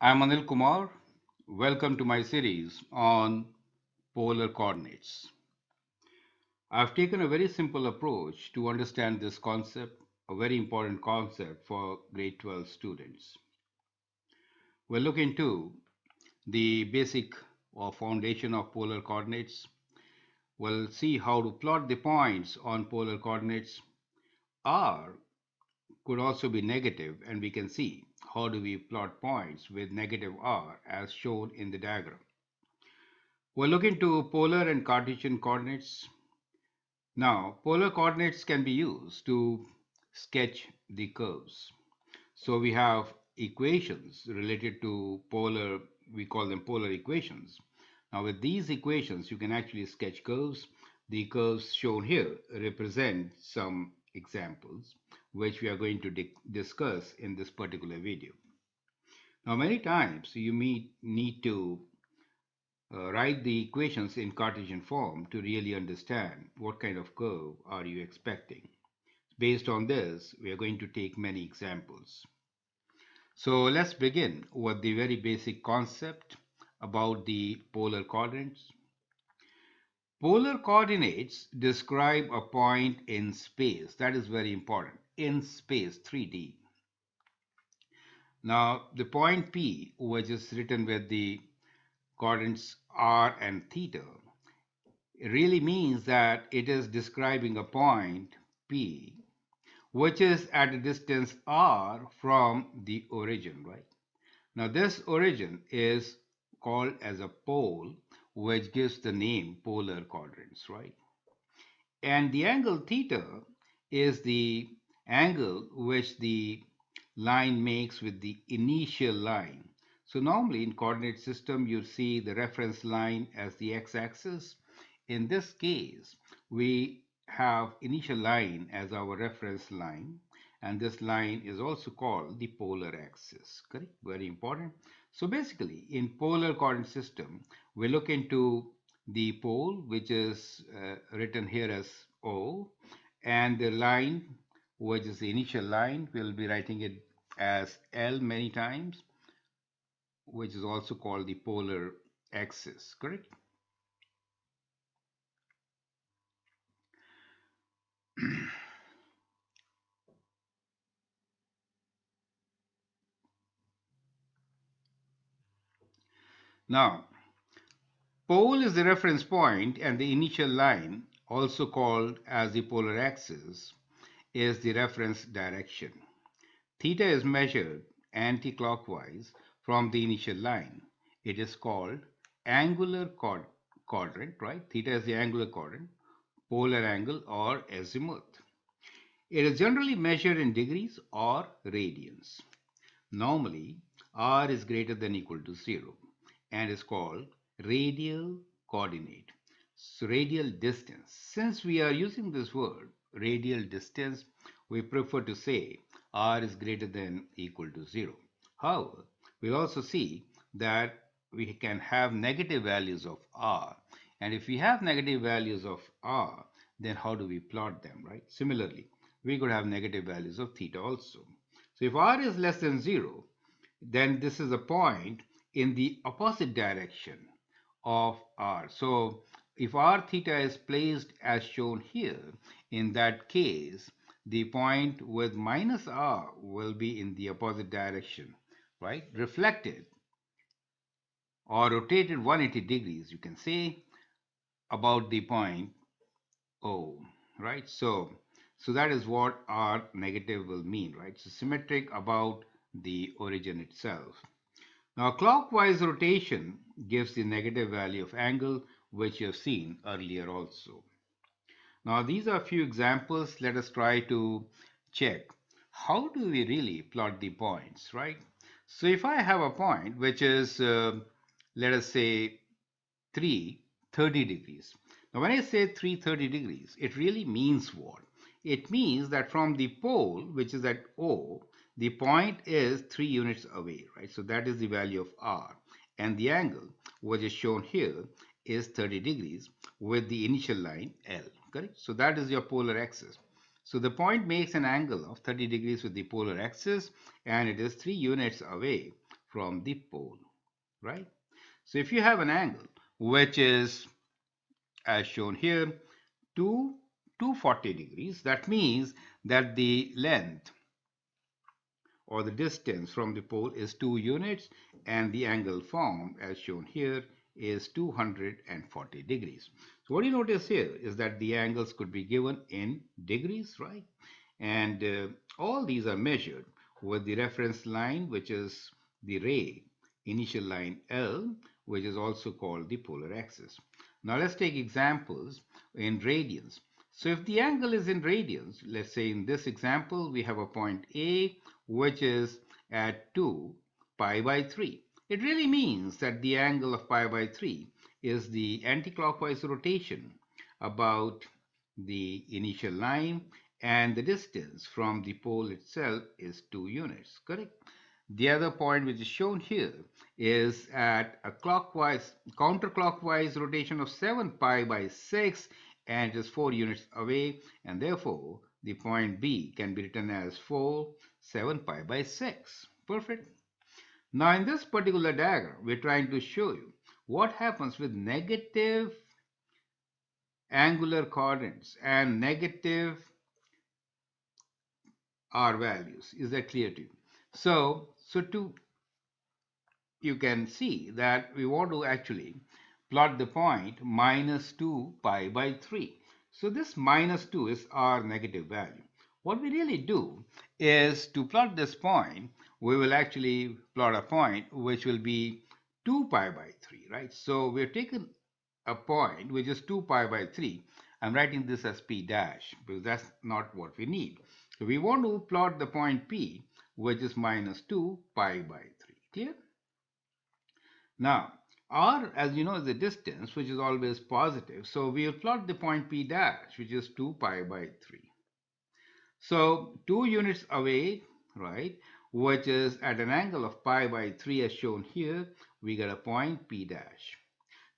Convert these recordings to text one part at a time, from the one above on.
I'm Anil Kumar. Welcome to my series on polar coordinates. I've taken a very simple approach to understand this concept, a very important concept for grade 12 students. We'll look into the basic or foundation of polar coordinates. We'll see how to plot the points on polar coordinates. R could also be negative, and we can see how do we plot points with negative r as shown in the diagram. We'll look into polar and Cartesian coordinates. Now, polar coordinates can be used to sketch the curves. So we have equations related to polar, we call them polar equations. Now, with these equations, you can actually sketch curves. The curves shown here represent some examples, which we are going to discuss in this particular video. Now, many times you need to write the equations in Cartesian form to really understand what kind of curve are you expecting. Based on this, we are going to take many examples. So let's begin with the very basic concept about the polar coordinates. Polar coordinates describe a point in space. That is very important. In space, 3D. Now, the point P, which is written with the coordinates r and theta, really means that it is describing a point P which is at a distance r from the origin, right? Now this origin is called as a pole, which gives the name polar coordinates, right? And the angle theta is the angle which the line makes with the initial line. So normally in coordinate system, you see the reference line as the x-axis. In this case, we have initial line as our reference line, and this line is also called the polar axis. Correct? Very important. So basically, in polar coordinate system, we look into the pole, which is written here as O, and the line, which is the initial line, we'll be writing it as L many times, which is also called the polar axis, correct? Now, pole is the reference point, and the initial line, also called as the polar axis, is the reference direction. Theta is measured anti-clockwise from the initial line. It is called angular quadrant, right? Theta is the angular quadrant, polar angle or azimuth. It is generally measured in degrees or radians. Normally, r is greater than or equal to 0 and is called radial coordinate. So radial distance. Since we are using this word, radial distance, we prefer to say r is greater than or equal to 0. However, we also see that we can have negative values of r. And if we have negative values of r, then how do we plot them, right? Similarly, we could have negative values of theta also. So if r is less than 0, then this is a point in the opposite direction of r. So if r theta is placed as shown here, in that case, the point with minus r will be in the opposite direction, right? Reflected or rotated 180 degrees, you can say, about the point O, right? So that is what r negative will mean, right? So symmetric about the origin itself. Now, clockwise rotation gives the negative value of angle, which you have seen earlier also. Now, these are a few examples. Let us try to check how do we really plot the points, right? So if I have a point which is, let us say, 330 degrees. Now, when I say 330 degrees, it really means what? It means that from the pole, which is at O, the point is 3 units away, right? So that is the value of R. And the angle, which is shown here, is 30 degrees with the initial line L, correct? So that is your polar axis. So the point makes an angle of 30 degrees with the polar axis, and it is 3 units away from the pole, right? So if you have an angle which is, as shown here, 2 240 degrees, that means that the length or the distance from the pole is 2 units, and the angle formed as shown here is 240 degrees. So what you notice here is that the angles could be given in degrees, right? And all these are measured with the reference line, which is the ray initial line L, which is also called the polar axis. Now let's take examples in radians. So if the angle is in radians, let's say in this example, we have a point A, which is at 2 pi by 3. It really means that the angle of pi by 3 is the anticlockwise rotation about the initial line, and the distance from the pole itself is 2 units, correct? The other point which is shown here is at a counterclockwise rotation of 7 pi by 6, and it is 4 units away, and therefore the point B can be written as 4 7 pi by 6. Perfect. Now in this particular diagram, we're trying to show you what happens with negative angular coordinates and negative R values. Is that clear to you? So to you can see that we want to actually plot the point minus 2 pi by 3. So this minus 2 is our negative value. What we really do is to plot this point, we will actually plot a point which will be 2 pi by 3, right? So we've taken a point which is 2 pi by 3. I'm writing this as p dash because that's not what we need. So we want to plot the point P, which is minus 2 pi by 3. Clear? Now, r, as you know, is the distance, which is always positive. So we will plot the point P dash, which is 2 pi by 3. So 2 units away, right, which is at an angle of pi by 3 as shown here, we get a point P dash.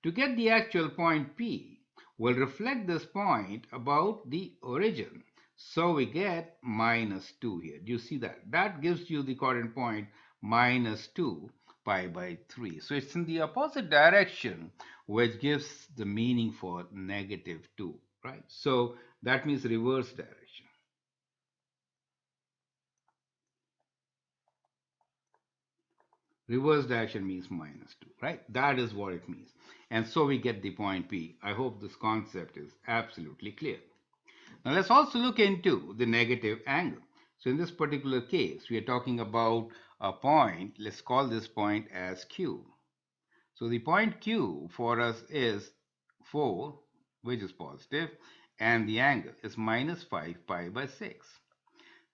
To get the actual point P, we'll reflect this point about the origin. So we get minus 2 here. Do you see that? That gives you the coordinate point minus 2 pi by 3. So it's in the opposite direction, which gives the meaning for negative 2, right? So that means reverse direction. Reverse direction means minus 2, right? That is what it means. And so we get the point P. I hope this concept is absolutely clear. Now let's also look into the negative angle. So in this particular case, we are talking about a point. Let's call this point as Q. So the point Q for us is 4, which is positive, and the angle is minus 5 pi by 6.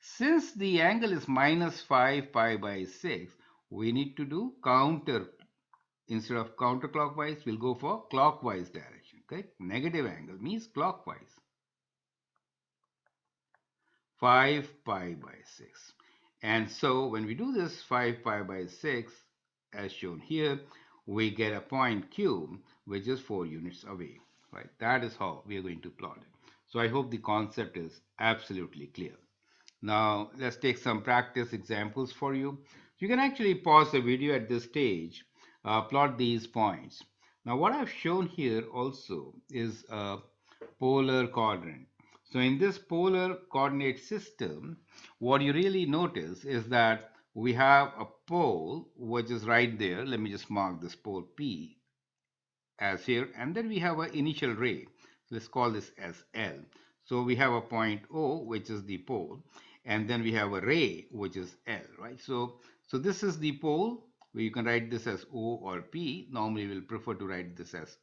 Since the angle is minus 5 pi by 6, we need to do counter. Instead of counterclockwise, we'll go for clockwise direction. Okay? Negative angle means clockwise. 5 pi by 6. And so when we do this 5 pi by 6, as shown here, we get a point Q, which is 4 units away. Right? That is how we are going to plot it. So I hope the concept is absolutely clear. Now let's take some practice examples for you. You can actually pause the video at this stage, plot these points. Now what I've shown here also is a polar coordinate. So in this polar coordinate system, what you really notice is that we have a pole which is right there. Let me just mark this pole P as here, and then we have an initial ray. Let's call this as L. So we have a point O, which is the pole, and then we have a ray, which is L, right? So this is the pole, where you can write this as O or P. Normally we'll prefer to write this as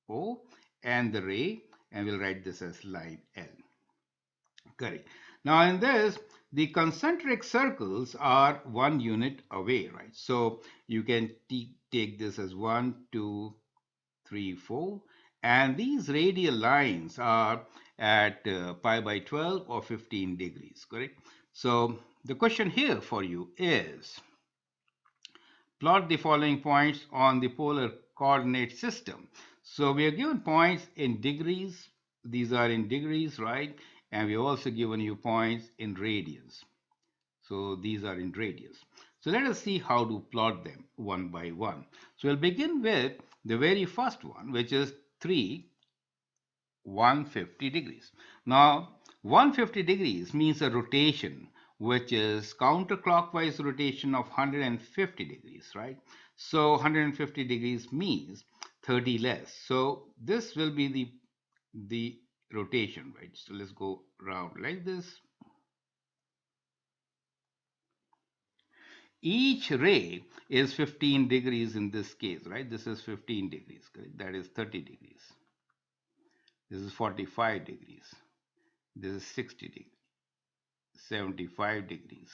O, and the ray, and we'll write this as line L. Correct. Now in this, the concentric circles are 1 unit away, right? So you can take this as 1, 2, 3, 4, and these radial lines are at pi by 12 or 15 degrees, correct? So the question here for you is, plot the following points on the polar coordinate system. So we are given points in degrees. These are in degrees, right? And we also given you points in radians. So these are in radians. So let us see how to plot them one by one. So we'll begin with the very first one, which is 3 150 degrees. Now, 150 degrees means a rotation which is counterclockwise rotation of 150 degrees, right? So 150 degrees means 30 less. So this will be the rotation, right? So let's go round like this. Each ray is 15 degrees in this case, right? This is 15 degrees, correct? That is 30 degrees. This is 45 degrees. This is 60 degrees, 75 degrees,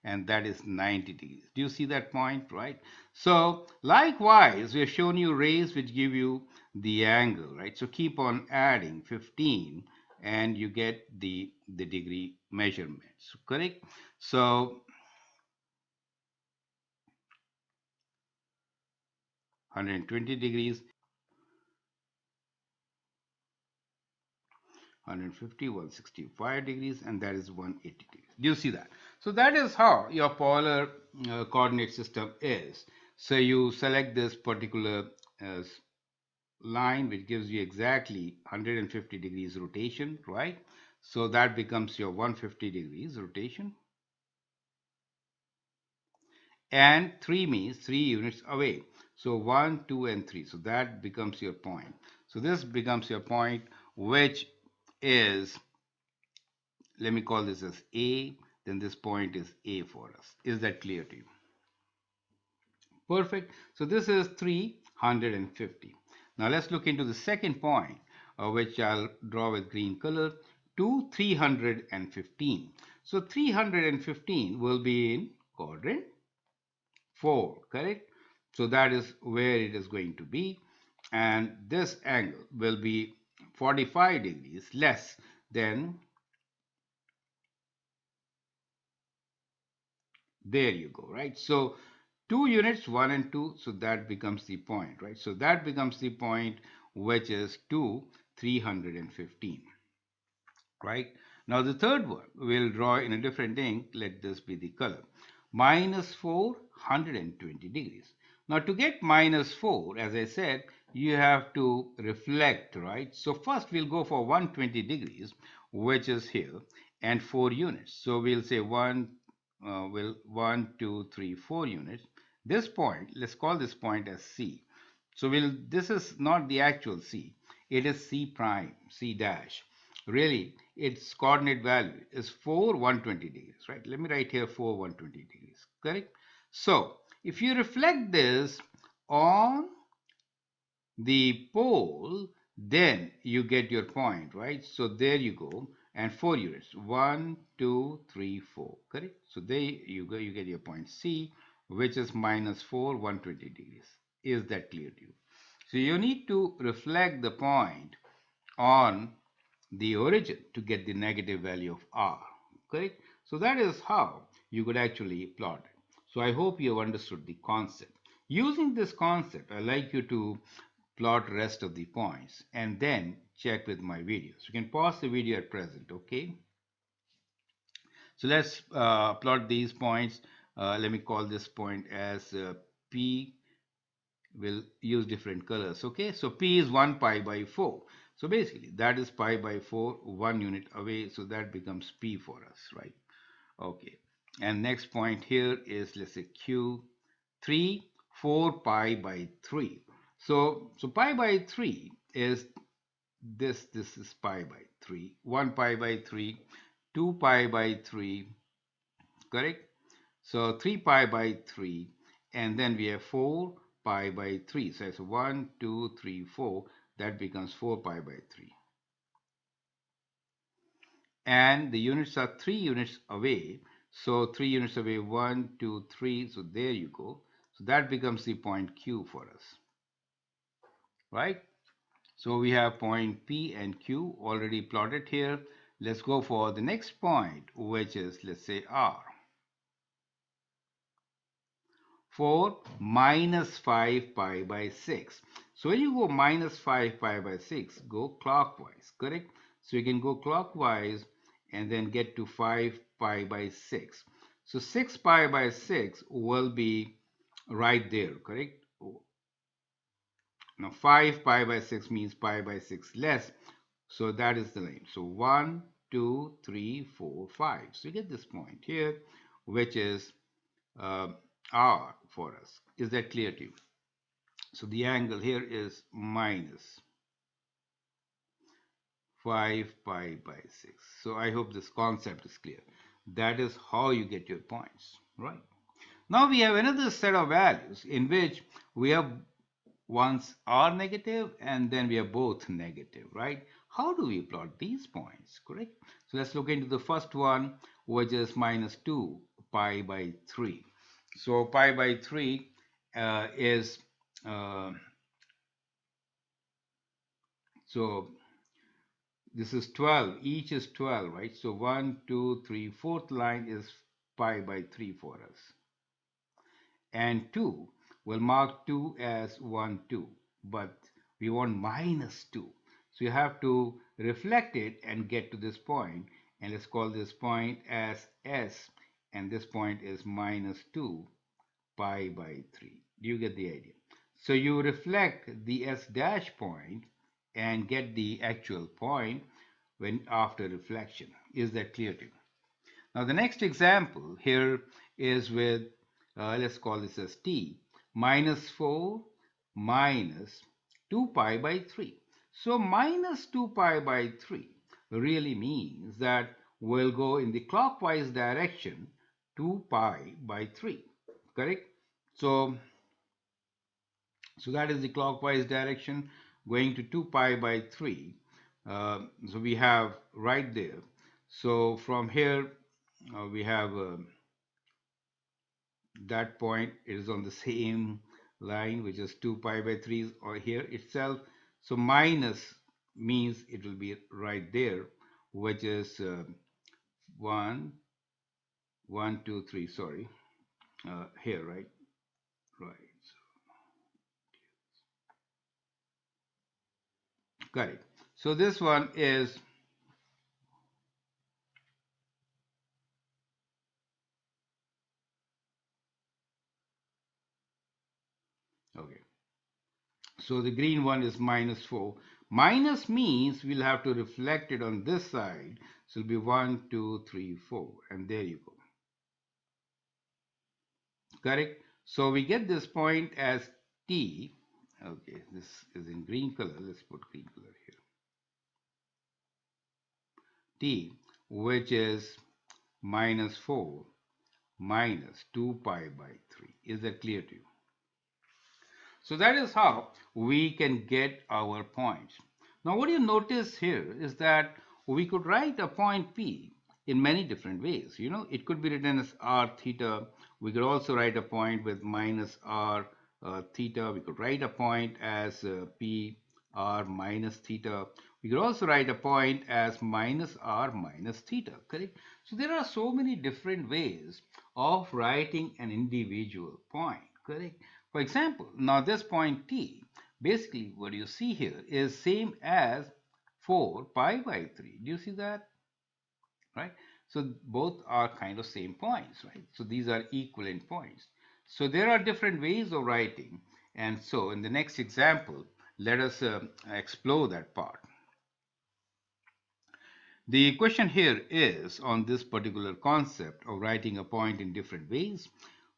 and that is 90 degrees. Do you see that point, right? So likewise, we have shown you rays which give you the angle, right? So keep on adding 15 and you get the degree measurements, correct? So 120 degrees, 150, 165 degrees, and that is 180 degrees. Do you see that? So that is how your polar coordinate system is. So you select this particular uh, line which gives you exactly 150 degrees rotation, right? So that becomes your 150 degrees rotation. And 3 means 3 units away. So 1, 2, and 3. So that becomes your point. So this becomes your point, which is, let me call this as A, then this point is A for us. Is that clear to you? Perfect. So this is 350. Now let's look into the second point, which I'll draw with green color, to 315. So 315 will be in quadrant 4, correct? So that is where it is going to be. And this angle will be 45 degrees less than, there you go, right? So 2 units, 1 and 2, so that becomes the point, right? So that becomes the point, which is 2, 315, right? Now the third one we'll draw in a different ink. Let this be the color. Minus 4, 120 degrees. Now to get minus 4, as I said, you have to reflect, right? So first we'll go for 120 degrees, which is here, and 4 units. So we'll say 1, 2, 3, 4 units. This point, let's call this point as C. So this is not the actual C. It is C prime, C dash. Really, its coordinate value is 4, 120 degrees, right? Let me write here 4, 120 degrees, correct? So if you reflect this on the pole, then you get your point, right? So there you go. And 4 units, 1, 2, 3, 4, correct? So there you go, you get your point C, which is minus 4, 120 degrees. Is that clear to you? So you need to reflect the point on the origin to get the negative value of r, correct? So that is how you could actually plot it. So I hope you have understood the concept. Using this concept, I'd like you to plot rest of the points and then check with my videos. You can pause the video at present, okay? So let's plot these points. Let me call this point as P. We'll use different colors, okay? So P is 1 pi by 4. So basically that is pi by 4, 1 unit away. So that becomes P for us, right? Okay. And next point here is, let's say Q, 3, 4 pi by 3. So pi by 3 is this is pi by 3, 1 pi by 3, 2 pi by 3, correct? So 3 pi by 3, and then we have 4 pi by 3. So it's 1, 2, 3, 4. That becomes 4 pi by 3. And the units are 3 units away. So 3 units away, 1, 2, 3. So there you go. So that becomes the point Q for us, right? So we have point P and Q already plotted here. Let's go for the next point, which is, let's say, R. 4 minus 5 pi by 6. So when you go minus 5 pi by 6, go clockwise, correct? So you can go clockwise and then get to 5 pi by 6. So 6 pi by 6 will be right there, correct? Now 5 pi by 6 means pi by 6 less. So that is the line. So 1, 2, 3, 4, 5. So you get this point here, which is uh, R for us. Is that clear to you? So the angle here is minus 5 pi by 6. So I hope this concept is clear. That is how you get your points, right? Now we have another set of values in which we have ones are negative and then we are both negative, right? How do we plot these points, correct? So let's look into the first one, which is minus 2 pi by 3. So pi by 3 is, uh, so this is 12, each is 12, right? So 1, 2, 3, fourth line is pi by 3 for us. And 2, we'll mark 2 as 1, 2, but we want minus 2. So you have to reflect it and get to this point, and let's call this point as S, and this point is minus 2 pi by 3. Do you get the idea? So you reflect the S dash point and get the actual point when after reflection. Is that clear to you? Now the next example here is with, let's call this as t, minus 4 minus 2 pi by 3. So minus 2 pi by 3 really means that we'll go in the clockwise direction 2 pi by 3, correct? So, so that is the clockwise direction going to 2 pi by 3. So we have right there. So from here, we have that point. It is on the same line, which is 2 pi by 3 or here itself. So minus means it will be right there, which is 1, 1, 2, 3, sorry, here, right? Right. Correct. So this one is, okay. So the green one is minus 4. Minus means we'll have to reflect it on this side. So it'll be 1, 2, 3, 4. And there you go. Correct? So we get this point as T. Okay, this is in green color. Let's put green color here. T, which is minus 4 minus 2 pi by 3. Is that clear to you? So that is how we can get our points. Now what you notice here is that we could write a point P in many different ways. You know, it could be written as r theta. We could also write a point with minus r theta. We could write a point as P r minus theta. We could also write a point as minus r minus theta, correct? So there are so many different ways of writing an individual point, correct? For example, now this point t, basically what you see here is same as 4 pi by 3. Do you see that? Right? So both are kind of same points, right? So these are equivalent points. So there are different ways of writing. And so in the next example, let us explore that part. The question here is on this particular concept of writing a point in different ways.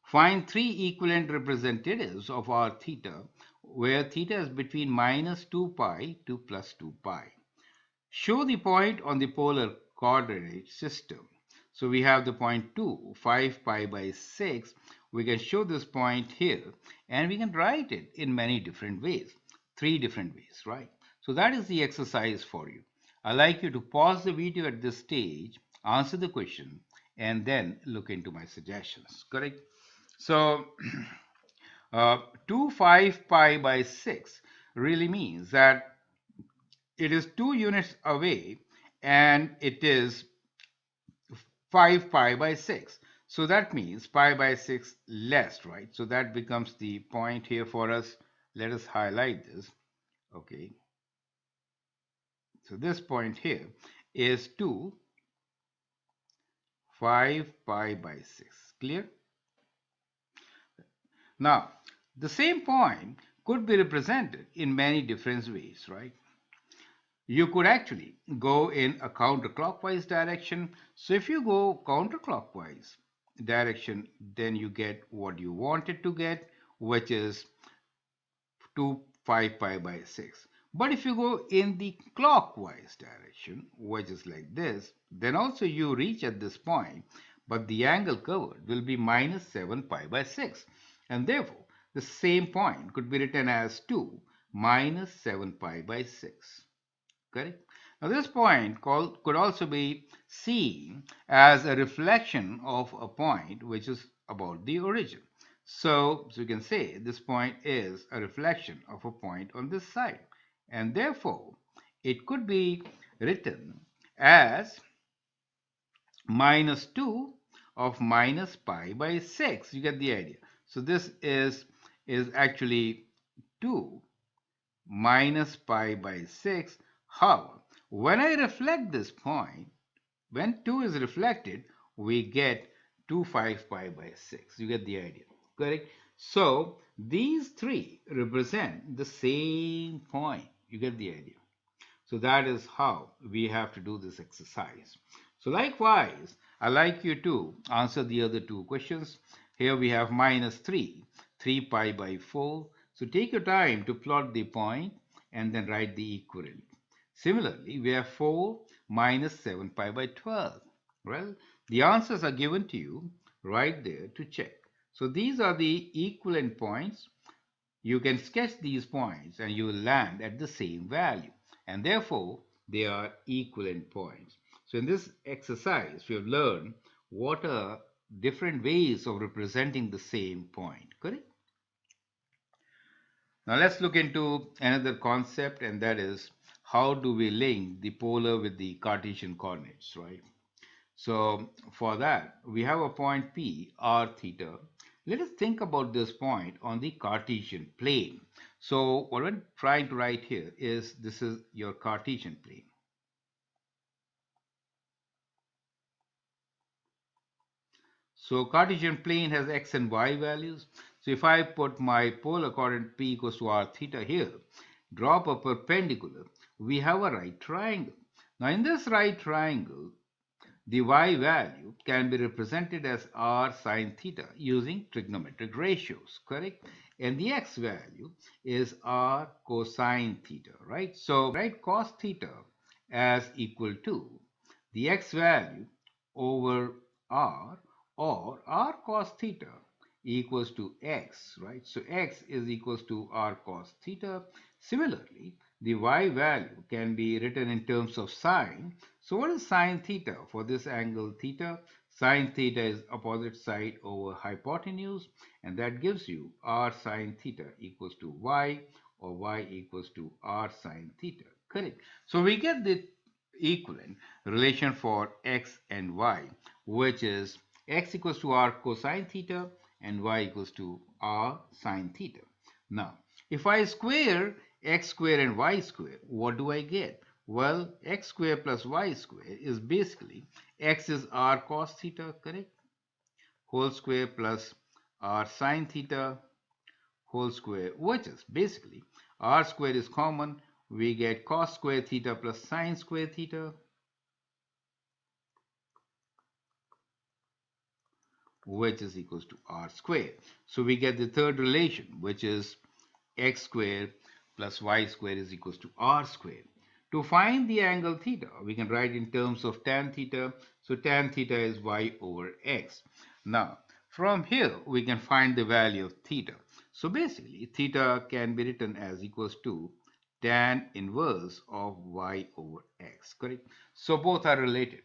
Find three equivalent representatives of our theta, where theta is between minus 2 pi to plus 2 pi. Show the point on the polar coordinate system. So we have the point 2, 5 pi by 6. We can show this point here and we can write it in many different ways, three different ways, right? So that is the exercise for you. I'd like you to pause the video at this stage, answer the question, and then look into my suggestions, correct? So 2, 5 pi by 6 really means that it is 2 units away and it is 5 pi by 6. So that means pi by 6 less, right? So that becomes the point here for us. Let us highlight this. Okay. So this point here is 2, 5 pi by 6. Clear? Now, the same point could be represented in many different ways, right? You could actually go in a counterclockwise direction. So if you go counterclockwise direction, then you get what you wanted to get, which is 2 5 pi by 6. But if you go in the clockwise direction, which is like this, then also you reach at this point, but the angle covered will be minus 7 pi by 6. And therefore, the same point could be written as 2 minus 7 pi by 6. Correct? Now, this point could also be seen as a reflection of a point which is about the origin. So you can say this point is a reflection of a point on this side. And therefore, it could be written as minus 2 of minus pi by 6. You get the idea. So this is actually 2 minus pi by 6. However, when I reflect this point, when 2 is reflected, we get 2 5 pi by 6. You get the idea, correct? So these three represent the same point. You get the idea. So that is how we have to do this exercise. So likewise, I like you to answer the other two questions. Here we have minus 3, 3 pi by 4. So take your time to plot the point and then write the equivalent. Similarly, we have 4 minus 7 pi by 12. Well, the answers are given to you right there to check. So these are the equivalent points. You can sketch these points and you will land at the same value, and therefore they are equivalent points. So in this exercise, we have learned what are different ways of representing the same point, correct? Now let's look into another concept, and that is how do we link the polar with the Cartesian coordinates, right? So for that, we have a point P, r theta. Let us think about this point on the Cartesian plane. So what I'm trying to write here is this is your Cartesian plane. So Cartesian plane has x and y values. So if I put my polar coordinate P equals to r theta here, drop a perpendicular, we have a right triangle. Now in this right triangle, the y value can be represented as r sine theta using trigonometric ratios, correct? And the x value is r cosine theta, right? So write cos theta as equal to the x value over r, or r cos theta equals to x, right? So x is equals to r cos theta. Similarly, the y value can be written in terms of sine. So what is sine theta for this angle theta? Sine theta is opposite side over hypotenuse, and that gives you r sine theta equals to y, or y equals to r sine theta. Correct. So we get the equivalent relation for x and y, which is x equals to r cosine theta and y equals to r sine theta. Now, if I square x square and y square, what do I get? Well, x square plus y square is basically x is r cos theta, correct? Whole square plus r sine theta whole square, which is basically r square is common. We get cos square theta plus sine square theta, which is equals to r square. So we get the third relation, which is x square plus y square is equals to r square. To find the angle theta, we can write in terms of tan theta. So tan theta is y over x. Now, from here, we can find the value of theta. So basically, theta can be written as equals to tan inverse of y over x, correct? So both are related.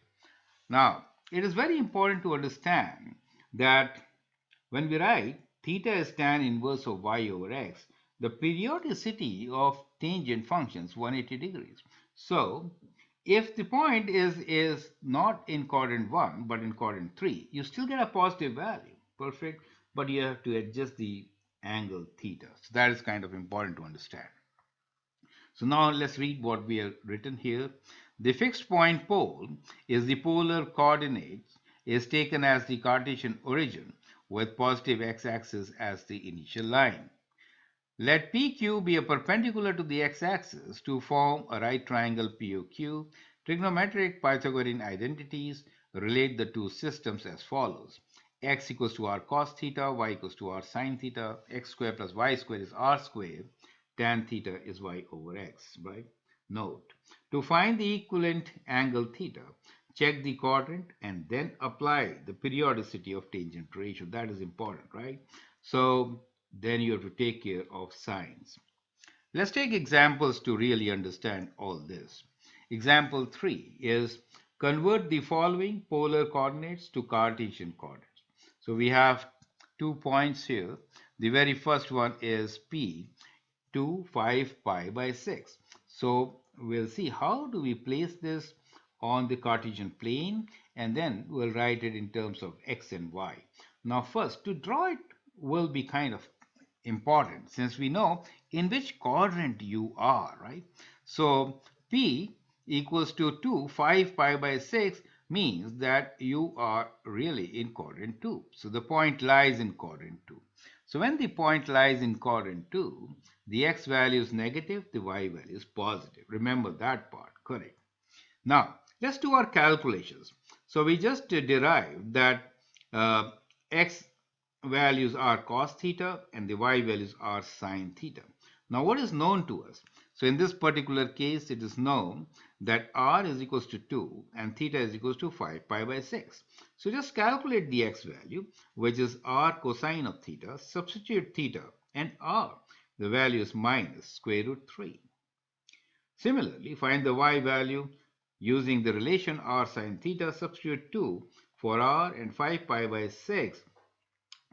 Now, it is very important to understand that when we write theta is tan inverse of y over x, the periodicity of tangent functions 180 degrees. So, if the point is not in quadrant 1 but in quadrant 3, you still get a positive value. Perfect. But you have to adjust the angle theta. So that is kind of important to understand. So now let's read what we have written here. The fixed point pole is the polar coordinates is taken as the Cartesian origin with positive x-axis as the initial line. Let PQ be a perpendicular to the x-axis to form a right triangle POQ. Trigonometric Pythagorean identities relate the two systems as follows. X equals to r cos theta, y equals to r sin theta, x squared plus y squared is r squared, tan theta is y over x, right? Note, to find the equivalent angle theta, check the quadrant and then apply the periodicity of tangent ratio. That is important, right? So then you have to take care of signs. Let's take examples to really understand all this. Example 3 is convert the following polar coordinates to Cartesian coordinates. So we have 2 points here. The very first one is P 2 5 pi by 6. So we'll see how do we place this on the Cartesian plane, and then we'll write it in terms of x and y. Now first, to draw it will be kind of important since we know in which quadrant you are, right? So P equals to 2 5 pi by 6 means that you are really in quadrant 2. So the point lies in quadrant 2. So when the point lies in quadrant 2, the x value is negative, the y value is positive. Remember that part, correct? Now, let's do our calculations. So we just derived that x values are cos theta and the y values are sin theta. Now, what is known to us? So in this particular case, it is known that r is equals to 2 and theta is equals to 5 pi by 6. So just calculate the x value, which is r cosine of theta, substitute theta and r. The value is minus square root 3. Similarly, find the y value using the relation r sine theta, substitute 2 for r and 5 pi by 6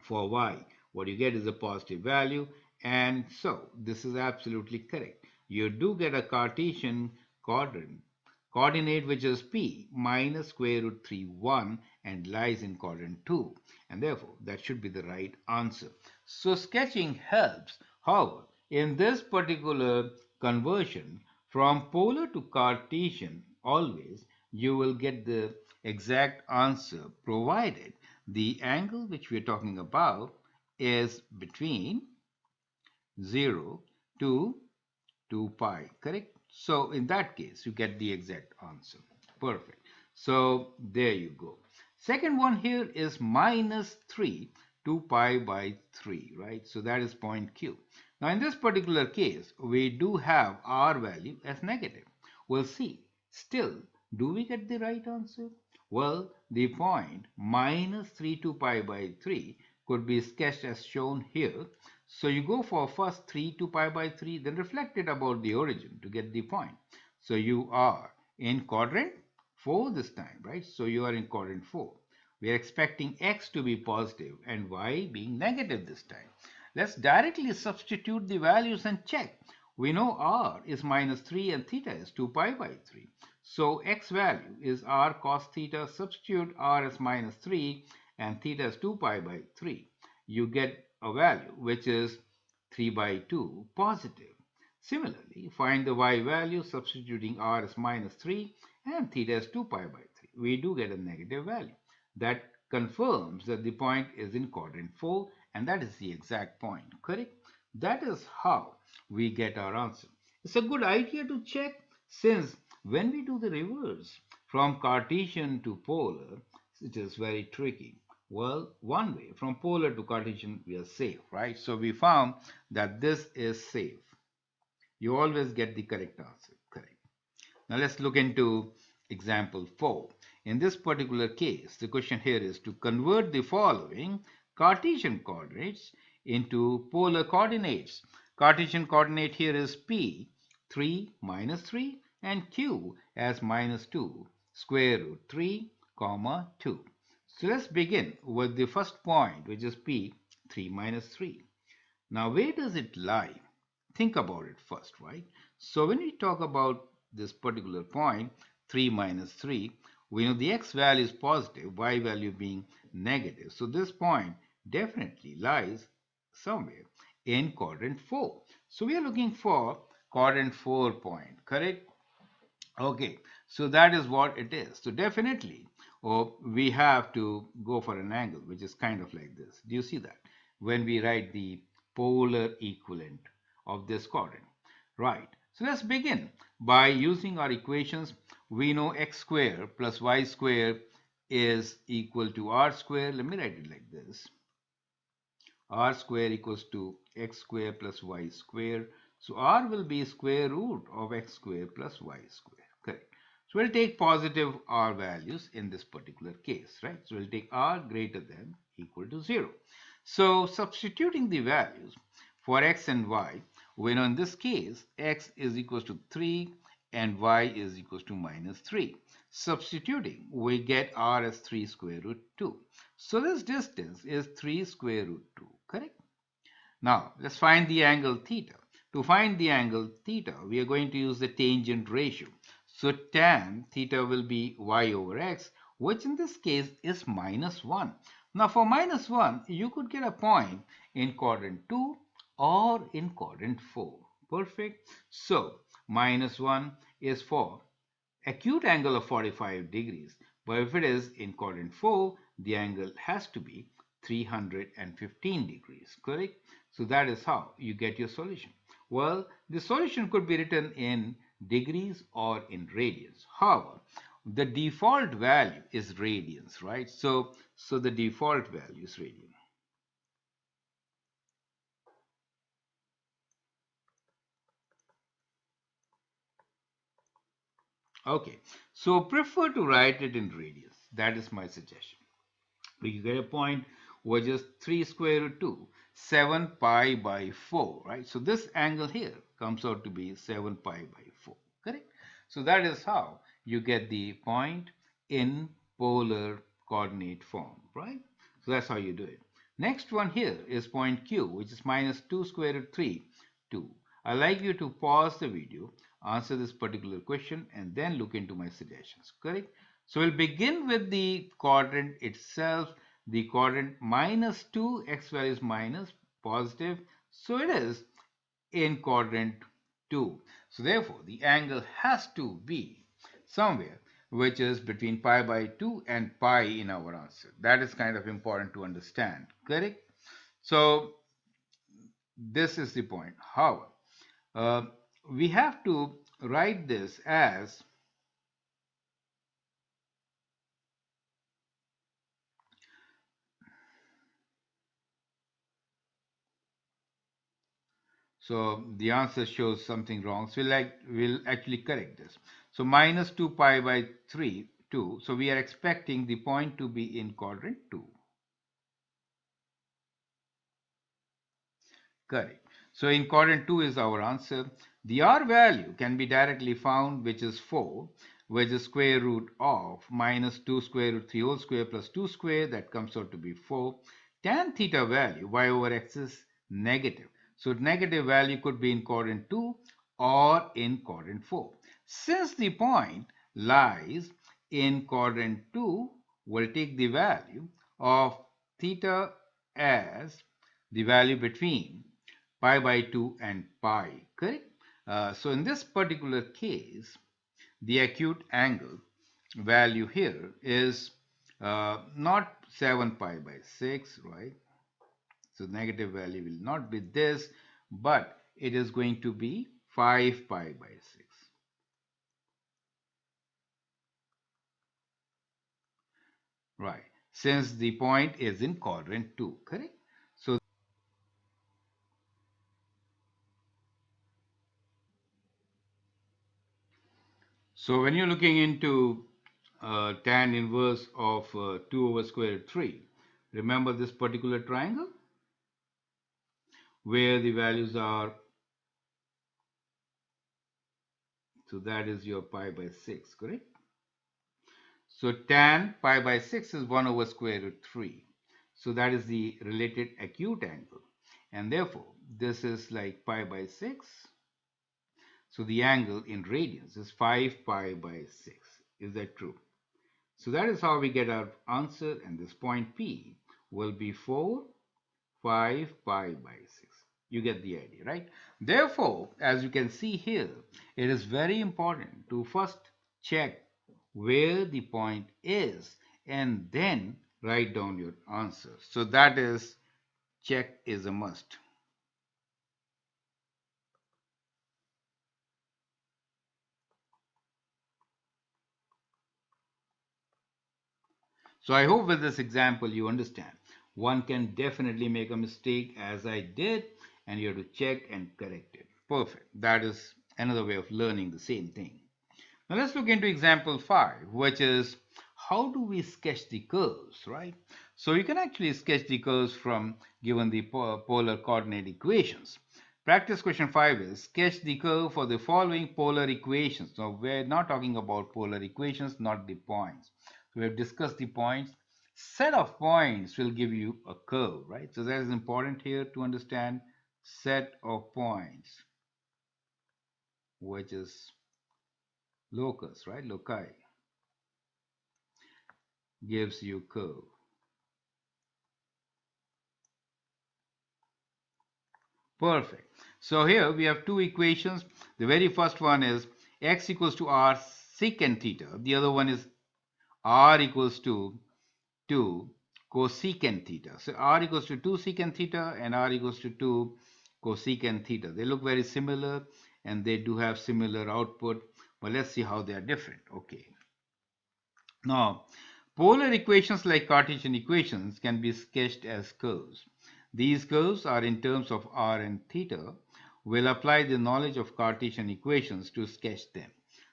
for y. What you get is a positive value, and so this is absolutely correct. You do get a Cartesian coordinate which is p minus square root 3 1 and lies in quadrant 2, and therefore that should be the right answer. So sketching helps. However, in this particular conversion from polar to Cartesian, always you will get the exact answer provided the angle which we are talking about is between 0 to 2 pi, correct? So in that case, you get the exact answer. Perfect. So there you go. Second one here is minus 3 2 pi by 3, right? So that is point Q. Now in this particular case, we do have R value as negative. We'll see. Still, do we get the right answer? Well, the point minus 3 2 pi by 3 could be sketched as shown here. So you go for first 3 2 pi by 3, then reflect it about the origin to get the point. So you are in quadrant 4 this time, right? So you are in quadrant 4. We are expecting x to be positive and y being negative this time. Let's directly substitute the values and check. We know r is minus 3 and theta is 2 pi by 3. So x value is r cos theta. Substitute r as minus 3 and theta is 2 pi by 3. You get a value which is 3 by 2 positive. Similarly, find the y value substituting r as minus 3 and theta is 2 pi by 3. We do get a negative value. That confirms that the point is in quadrant 4 and that is the exact point, correct? That is how we get our answer. It's a good idea to check since when we do the reverse from Cartesian to polar, it is very tricky. Well, one way from polar to Cartesian we are safe, right? So we found that this is safe. You always get the correct answer, correct? Now let's look into example 4. In this particular case, the question here is to convert the following Cartesian coordinates into polar coordinates. Cartesian coordinate here is P 3 minus 3 and Q as minus 2 square root 3 comma 2. So let's begin with the first point which is P 3 minus 3. Now where does it lie? Think about it first, right? So when we talk about this particular point, 3 minus 3, we know the x value is positive, y value being negative. So this point definitely lies somewhere in quadrant 4. So we are looking for quadrant 4 point, correct? Okay, so that is what it is. So definitely or we have to go for an angle which is kind of like this. Do you see that? When we write the polar equivalent of this quadrant. Right. So let's begin by using our equations. We know x square plus y square is equal to r square. Let me write it like this. R square equals to x square plus y square. So r will be square root of x square plus y square. Correct. So we'll take positive r values in this particular case, right? So we'll take r greater than equal to 0. So substituting the values for x and y, we know in this case x is equals to 3 and y is equals to minus 3. Substituting, we get r as 3 square root 2. So this distance is 3 square root 2, correct? Now, let's find the angle theta. To find the angle theta, we are going to use the tangent ratio. So tan theta will be y over x, which in this case is minus 1. Now, for minus 1, you could get a point in quadrant 2 or in quadrant 4. Perfect. So, minus 1 is for acute angle of 45 degrees. But if it is in quadrant 4, the angle has to be 315 degrees, correct? So that is how you get your solution. Well, the solution could be written in degrees or in radians. However, the default value is radians, right? So the default value is radian. Okay, so prefer to write it in radians. That is my suggestion. We get a point which is 3 square root 2, 7 pi by 4, right? So this angle here comes out to be 7 pi by 4, correct? So that is how you get the point in polar coordinate form, right? So that's how you do it. Next one here is point Q, which is minus 2 square root 3, 2. I'd like you to pause the video, answer this particular question, and then look into my suggestions, correct? So we'll begin with the quadrant itself. The quadrant minus 2, x value is minus, positive. So it is in quadrant 2. So therefore, the angle has to be somewhere which is between pi by 2 and pi in our answer. That is kind of important to understand, correct? So this is the point. However, uh, we have to write this as, so the answer shows something wrong. So we'll actually correct this. So minus 2 pi by 3, 2. So we are expecting the point to be in quadrant 2. Correct. So in quadrant 2 is our answer. The R value can be directly found, which is 4, which is square root of minus 2 square root 3 whole square plus 2 square. That comes out to be 4. Tan theta value, y over x, is negative. So negative value could be in quadrant 2 or in quadrant 4. Since the point lies in quadrant 2, we'll take the value of theta as the value between pi by 2 and pi, correct? So in this particular case, the acute angle value here is not 7 pi by 6, right? So negative value will not be this, but it is going to be 5 pi by 6. Right, since the point is in quadrant 2, correct? So, so when you're looking into tan inverse of 2 over square root 3, remember this particular triangle where the values are, so that is your pi by 6, correct? So tan pi by 6 is 1 over square root 3. So that is the related acute angle. And therefore, this is like pi by 6. So the angle in radians is 5 pi by 6. Is that true? So that is how we get our answer, and this point P will be 4, 5 pi by 6. You get the idea, right? Therefore, as you can see here, it is very important to first check where the point is and then write down your answer. So that is check is a must. So I hope with this example you understand. One can definitely make a mistake as I did, and you have to check and correct it. Perfect. That is another way of learning the same thing. Now let's look into example 5, which is how do we sketch the curves, right? So you can actually sketch the curves from given the polar coordinate equations. Practice question 5 is sketch the curve for the following polar equations. So we're not talking about polar equations, not the points. So we have discussed the points. Set of points will give you a curve, right? So that is important here to understand set of points, which is locus, right? Loci gives you curve. Perfect. So here we have two equations. The very first one is x equals to r secant theta. The other one is r equals to 2 cosecant theta. So r equals to 2 secant theta and r equals to 2 cosecant theta. They look very similar and they do have similar output. But let's see how they are different. Okay. Now, polar equations like Cartesian equations can be sketched as curves. These curves are in terms of r and theta. We'll apply the knowledge of Cartesian equations to sketch them.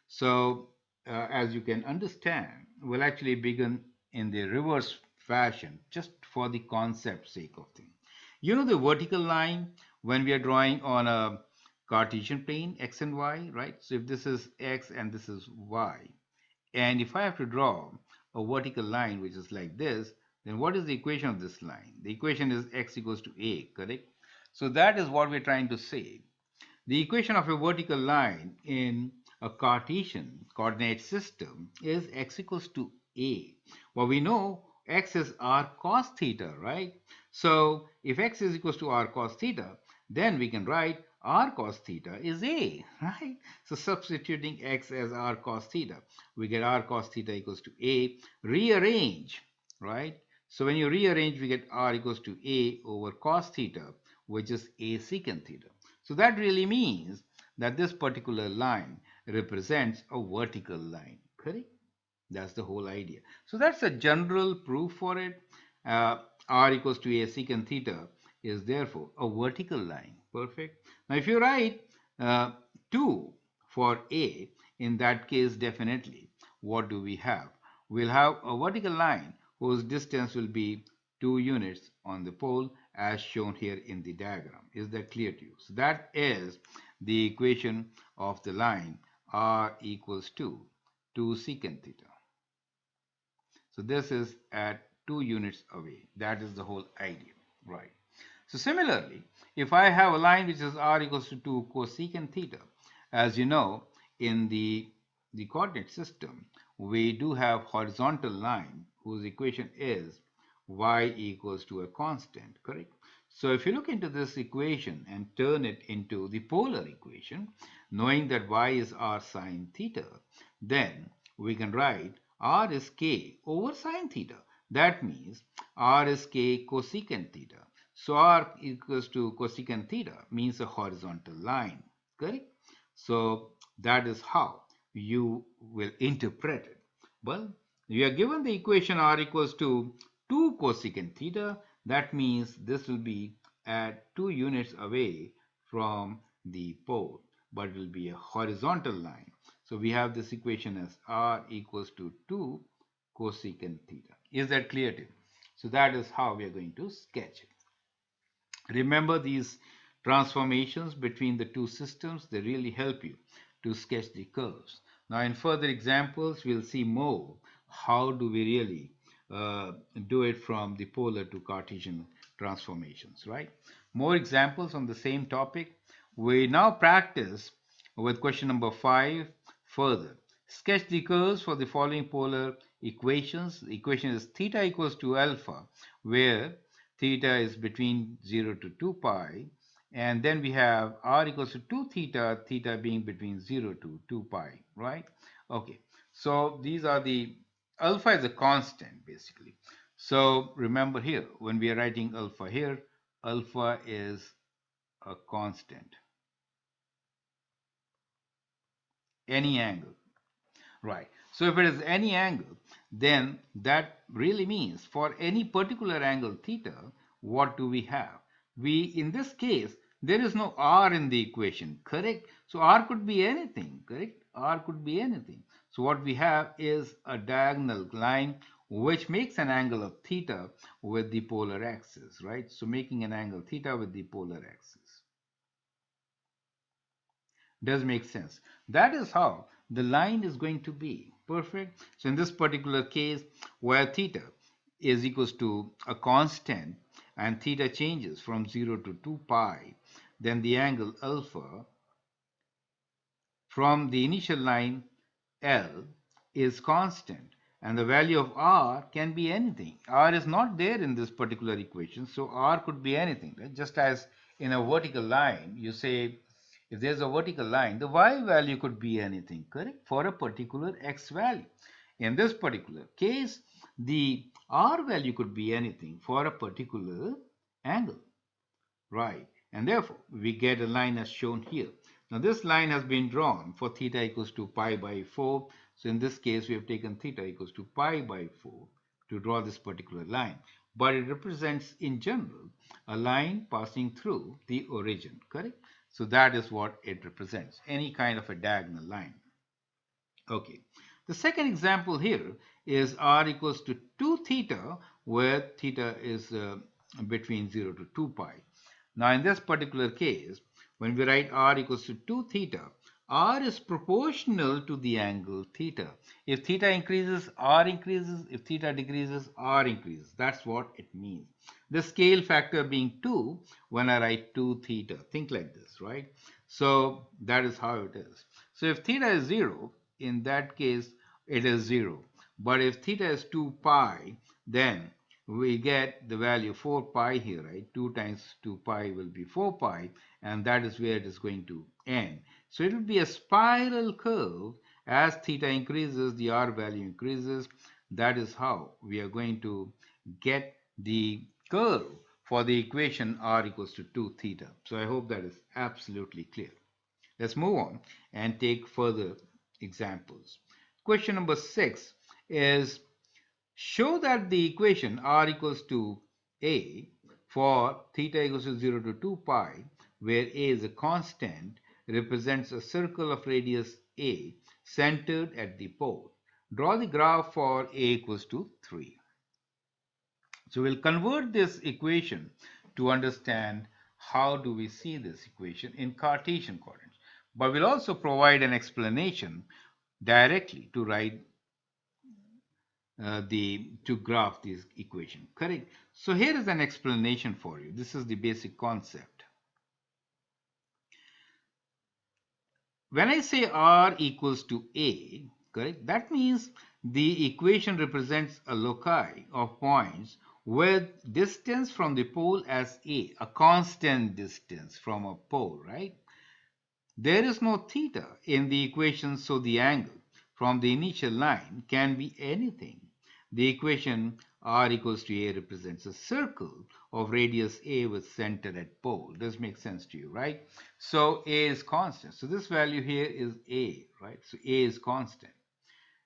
So, as you can understand, we'll actually begin in the reverse fashion just for the concept sake of things. You know the vertical line when we are drawing on a Cartesian plane, x and y, right? So if this is x and this is y, and if I have to draw a vertical line which is like this, then what is the equation of this line? The equation is x equals to a, correct? So that is what we're trying to say. The equation of a vertical line in a Cartesian coordinate system is x equals to a. Well, we know x is r cos theta, right? So if x is equals to r cos theta, then we can write r cos theta is a, right? So substituting x as r cos theta, we get r cos theta equals to a. Rearrange, right? So when you rearrange, we get r equals to a over cos theta, which is a secant theta. So that really means that this particular line represents a vertical line, correct? That's the whole idea. So that's a general proof for it. Uh, r equals to a secant theta is therefore a vertical line. Perfect. Now, if you write 2 for a, in that case, definitely, what do we have? We'll have a vertical line whose distance will be 2 units on the pole as shown here in the diagram. Is that clear to you? So that is the equation of the line r equals to 2 secant theta. So this is at 2 units away. That is the whole idea, right? So similarly, if I have a line which is r equals to 2 cosecant theta, as you know, in the coordinate system, we do have horizontal line whose equation is y equals to a constant, correct? So if you look into this equation and turn it into the polar equation, knowing that y is r sine theta, then we can write r is k over sine theta. That means r is k cosecant theta. So r equals to cosecant theta means a horizontal line, correct? So that is how you will interpret it. Well, we are given the equation r equals to 2 cosecant theta. That means this will be at 2 units away from the pole, but it will be a horizontal line. So we have this equation as r equals to 2 cosecant theta. Is that clear to you? So that is how we are going to sketch it. Remember these transformations between the two systems, they really help you to sketch the curves. Now in further examples, we'll see more how do we really do it from the polar to Cartesian transformations, right? More examples on the same topic. We now practice with question number 5 further. Sketch the curves for the following polar equations. The equation is theta equals to alpha, where theta is between 0 to 2 pi, and then we have r equals to 2 theta, theta being between 0 to 2 pi, right? Okay, so these are the Alpha is a constant basically. So remember here, when we are writing alpha here, alpha is a constant, any angle. Right. So if it is any angle, then that really means for any particular angle theta, what do we have? In this case, there is no r in the equation, correct? So r could be anything, correct? R could be anything. So what we have is a diagonal line which makes an angle of theta with the polar axis, right? So making an angle theta with the polar axis. Does make sense. That is how the line is going to be. Perfect. So in this particular case, where theta is equals to a constant and theta changes from 0 to 2 pi, then the angle alpha from the initial line L is constant and the value of R can be anything. R is not there in this particular equation, so R could be anything. Right? Just as in a vertical line, you say if there's a vertical line, the Y value could be anything, correct? For a particular X value. In this particular case, the R value could be anything for a particular angle. Right. And therefore, we get a line as shown here. Now, this line has been drawn for theta equals to pi by 4. So, in this case, we have taken theta equals to pi by 4 to draw this particular line. But it represents, in general, a line passing through the origin, correct? So, that is what it represents, any kind of a diagonal line. Okay. The second example here is r equals to 2 theta, where theta is between 0 to 2 pi. Now, in this particular case, when we write r equals to 2 theta, r is proportional to the angle theta. If theta increases, r increases. If theta decreases, r increases. That's what it means. The scale factor being 2 when I write 2 theta. Think like this, right? So that is how it is. So if theta is 0, in that case, it is 0. But if theta is 2 pi, then we get the value 4 pi here, right? 2 times 2 pi will be 4 pi, and that is where it is going to end. So it will be a spiral curve. As theta increases, the r value increases. That is how we are going to get the curve for the equation r equals to 2 theta. So I hope that is absolutely clear. Let's move on and take further examples. Question number 6 is show that the equation r equals to a for theta equals to 0 to 2 pi, where a is a constant, represents a circle of radius a centered at the pole. Draw the graph for a equals to 3. So we'll convert this equation to understand how do we see this equation in Cartesian coordinates. But we'll also provide an explanation directly to write to graph this equation, correct? So here is an explanation for you. This is the basic concept. When I say r equals to a, correct, that means the equation represents a loci of points with distance from the pole as a constant distance from a pole, right? There is no theta in the equation, so the angle from the initial line can be anything. The equation r equals to a represents a circle of radius a with center at pole. Does make sense to you, right? So a is constant. So this value here is a, right? So a is constant.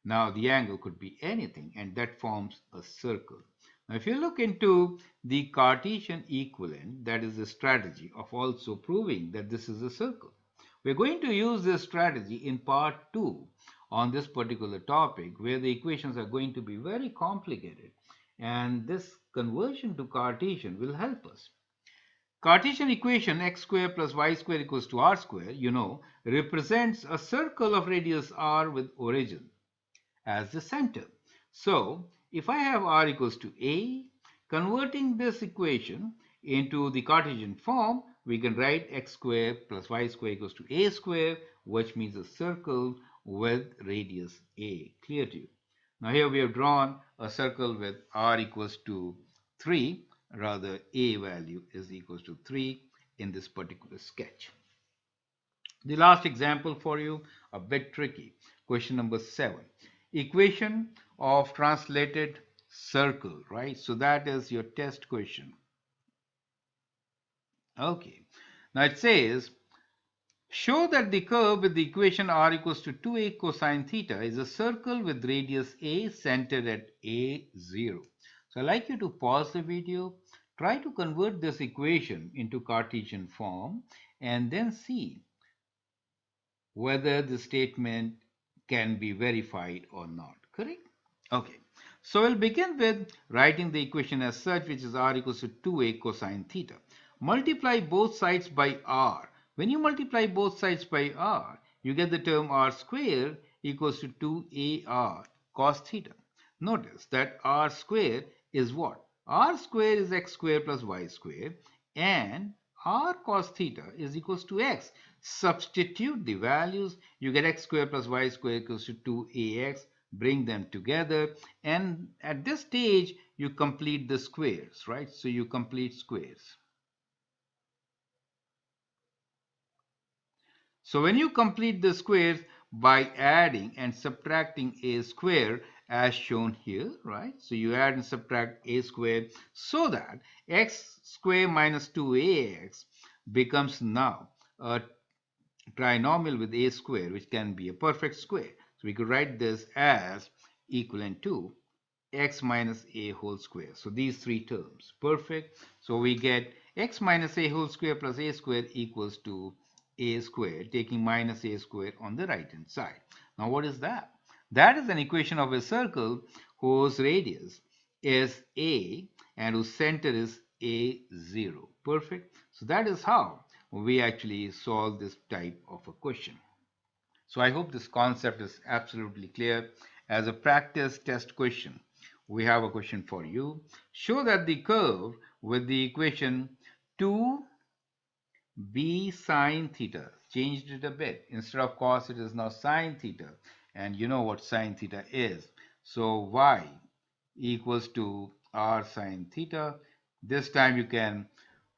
Now the angle could be anything, and that forms a circle. Now if you look into the Cartesian equivalent, that is the strategy of also proving that this is a circle. We're going to use this strategy in part 2 on this particular topic, where the equations are going to be very complicated, and this conversion to Cartesian will help us. Cartesian equation x square plus y square equals to r square, represents a circle of radius r with origin as the center. So if I have r equals to a, converting this equation into the Cartesian form, we can write x square plus y square equals to a square, which means a circle with radius a. Clear to you? Now here we have drawn a circle with r equals to 3, rather a value is equals to 3 in this particular sketch. The last example for you, a bit tricky. Question number 7. Equation of translated circle, right? So that is your test question. Okay. Now it says, show that the curve with the equation r equals to 2a cosine theta is a circle with radius a centered at a0. So I'd like you to pause the video, try to convert this equation into Cartesian form, and then see whether the statement can be verified or not. Correct? Okay. So we'll begin with writing the equation as such, which is r equals to 2a cosine theta. Multiply both sides by r. When you multiply both sides by r, you get the term r square equals to 2ar cos theta. Notice that r square is what? R square is x square plus y square, and r cos theta is equals to x. Substitute the values, you get x square plus y square equals to 2ax. Bring them together, and at this stage you complete the squares, right? So you complete squares. So when you complete the squares by adding and subtracting a square as shown here, right? So you add and subtract a square so that x square minus 2ax becomes now a trinomial with a square, which can be a perfect square. So we could write this as equivalent to x minus a whole square. So these three terms, perfect. So we get x minus a whole square plus a square equals to a square, taking minus a square on the right hand side. Now what is that? That is an equation of a circle whose radius is a and whose center is a0. Perfect. So that is how we actually solve this type of a question. So I hope this concept is absolutely clear. As a practice test question, we have a question for you. Show that the curve with the equation 2b sine theta, changed it a bit. Instead of cos, it is now sine theta. And you know what sine theta is. So y equals to r sine theta. This time you can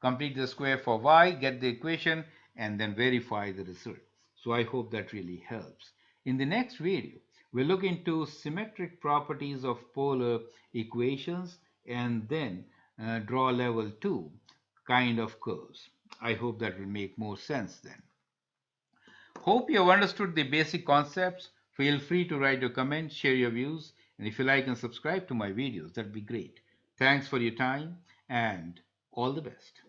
complete the square for y, get the equation, and then verify the result. So I hope that really helps. In the next video, we'll look into symmetric properties of polar equations and then draw level 2 kind of curves. I hope that will make more sense then. Hope you have understood the basic concepts. Feel free to write your comments, share your views, and if you like and subscribe to my videos, that'd be great. Thanks for your time and all the best.